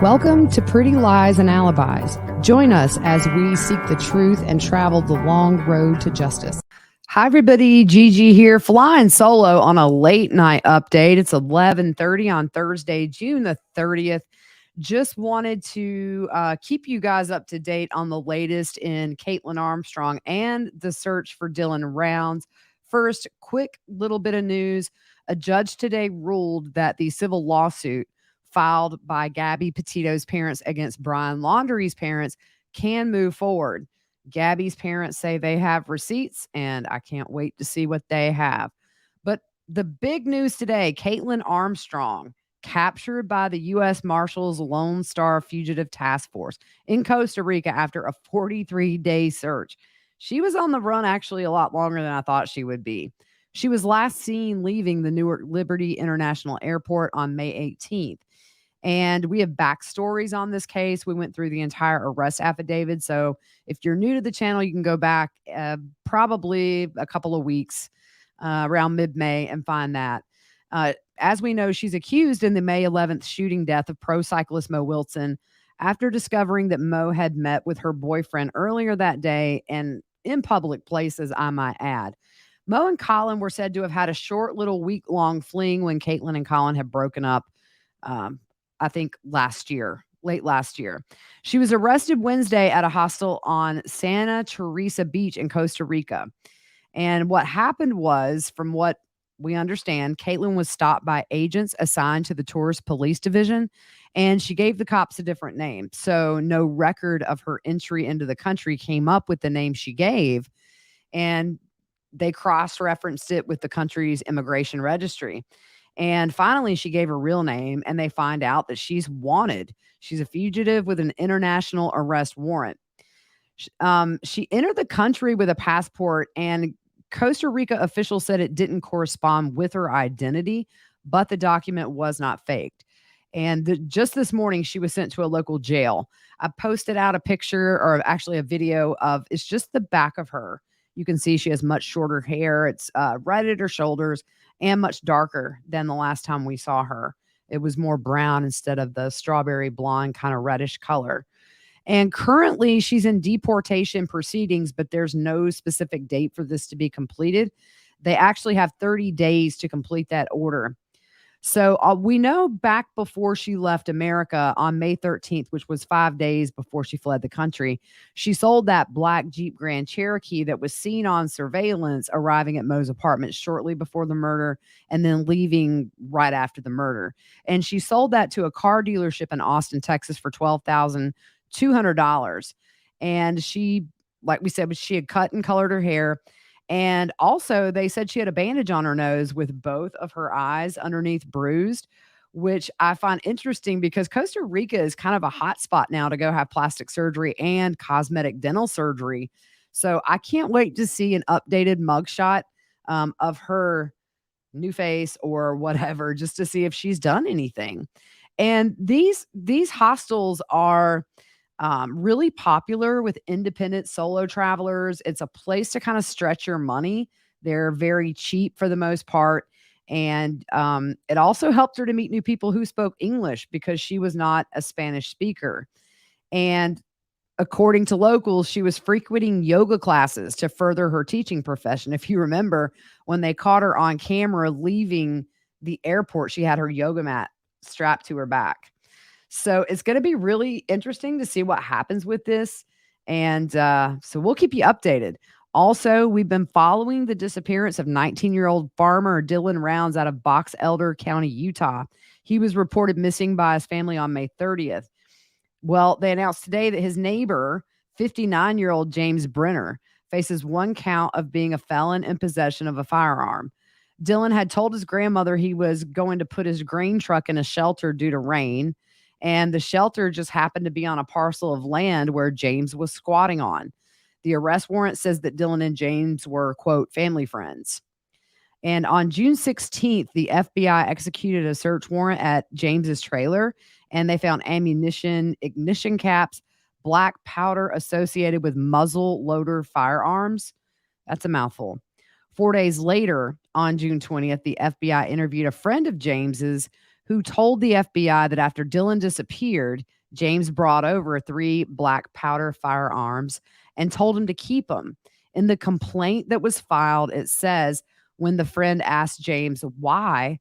Welcome to Pretty Lies and Alibis. Join us as we seek the truth and travel the long road to justice. Hi, everybody. GiGi here, flying solo on a late night update. It's 11:30 on Thursday, June the 30th. Just wanted to keep you guys up to date on the latest in Kaitlin Armstrong and the search for Dillon Rounds. First, quick little bit of news. A judge today ruled that the civil lawsuit filed by Gabby Petito's parents against Brian Laundrie's parents can move forward. Gabby's parents say they have receipts, and I can't wait to see what they have. But the big news today, Kaitlin Armstrong, captured by the U.S. Marshals Lone Star Fugitive Task Force in Costa Rica after a 43-day search. She was on the run actually a lot longer than I thought she would be. She was last seen leaving the Newark Liberty International Airport on May 18th. And we have backstories on this case. We went through the entire arrest affidavit. So if you're new to the channel, you can go back probably a couple of weeks around mid-May and find that. As we know, she's accused in the May 11th shooting death of pro cyclist Mo Wilson after discovering that Mo had met with her boyfriend earlier that day and in public places, I might add. Mo and Colin were said to have had a short little week-long fling when Kaitlin and Colin had broken up. I think late last year. She was arrested Wednesday at a hostel on Santa Teresa Beach in Costa Rica. And what happened was, from what we understand, Kaitlin was stopped by agents assigned to the tourist police division, and she gave the cops a different name. So no record of her entry into the country came up with the name she gave, and they cross-referenced it with the country's immigration registry. And finally, she gave her real name, and they find out that she's wanted. She's a fugitive with an international arrest warrant. She entered the country with a passport, and Costa Rica officials said it didn't correspond with her identity, but the document was not faked. And just this morning, she was sent to a local jail. I posted out a picture, or actually a video of, it's just the back of her. You can see she has much shorter hair. It's right at her shoulders and much darker than the last time we saw her. It was more brown instead of the strawberry blonde kind of reddish color. And currently she's in deportation proceedings, but there's no specific date for this to be completed. They actually have 30 days to complete that order. So we know back before she left America on May 13th, which was 5 days before she fled the country, she sold that black Jeep Grand Cherokee that was seen on surveillance arriving at Mo's apartment shortly before the murder and then leaving right after the murder. And she sold that to a car dealership in Austin, Texas for $12,200. And she, like we said, she had cut and colored her hair. And also, they said she had a bandage on her nose with both of her eyes underneath bruised, which I find interesting because Costa Rica is kind of a hot spot now to go have plastic surgery and cosmetic dental surgery. So I can't wait to see an updated mugshot of her new face or whatever, just to see if she's done anything. And these hostels are really popular with independent solo travelers. It's a place to kind of stretch your money. They're very cheap for the most part. And it also helped her to meet new people who spoke English because she was not a Spanish speaker. And according to locals, she was frequenting yoga classes to further her teaching profession. If you remember, when they caught her on camera leaving the airport, she had her yoga mat strapped to her back. So it's going to be really interesting to see what happens with this. And so we'll keep you updated. Also, we've been following the disappearance of 19-year-old farmer Dillon Rounds out of Box Elder County, Utah. He was reported missing by his family on May 30th. Well, they announced today that his neighbor, 59-year-old James Brenner, faces one count of being a felon in possession of a firearm. Dillon had told his grandmother he was going to put his grain truck in a shelter due to rain. And the shelter just happened to be on a parcel of land where James was squatting on. The arrest warrant says that Dillon and James were, quote, family friends. And on June 16th, the FBI executed a search warrant at James's trailer, and they found ammunition, ignition caps, black powder associated with muzzle loader firearms. That's a mouthful. 4 days later, on June 20th, the FBI interviewed a friend of James's who told the FBI that after Dillon disappeared, James brought over 3 black powder firearms and told him to keep them. In the complaint that was filed, it says when the friend asked James why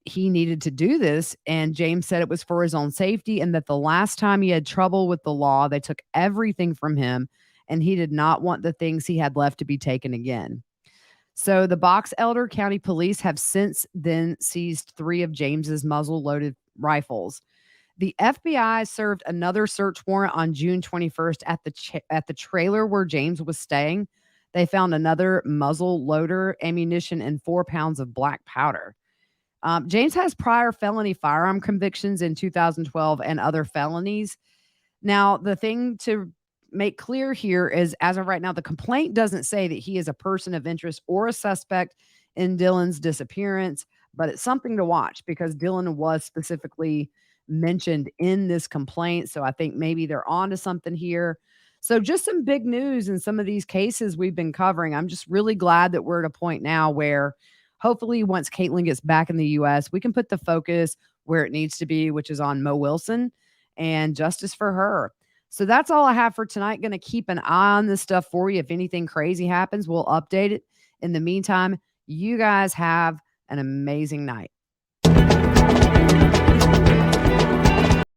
he needed to do this, and James said it was for his own safety and that the last time he had trouble with the law, they took everything from him and he did not want the things he had left to be taken again. So the Box Elder County Police have since then seized 3 of James's muzzle-loaded rifles. The FBI served another search warrant on June 21st at the trailer where James was staying. They found another muzzle loader, ammunition, and 4 pounds of black powder. James has prior felony firearm convictions in 2012 and other felonies. Now, the thing to make clear here is, as of right now, the complaint doesn't say that he is a person of interest or a suspect in Dillon's disappearance, but it's something to watch because Dillon was specifically mentioned in this complaint. So I think maybe they're on to something here. So just some big news in some of these cases we've been covering. I'm just really glad that we're at a point now where hopefully once Kaitlin gets back in the US, we can put the focus where it needs to be, which is on Mo Wilson and justice for her. So that's all I have for tonight. Going to keep an eye on this stuff for you. If anything crazy happens, we'll update it. In the meantime, you guys have an amazing night.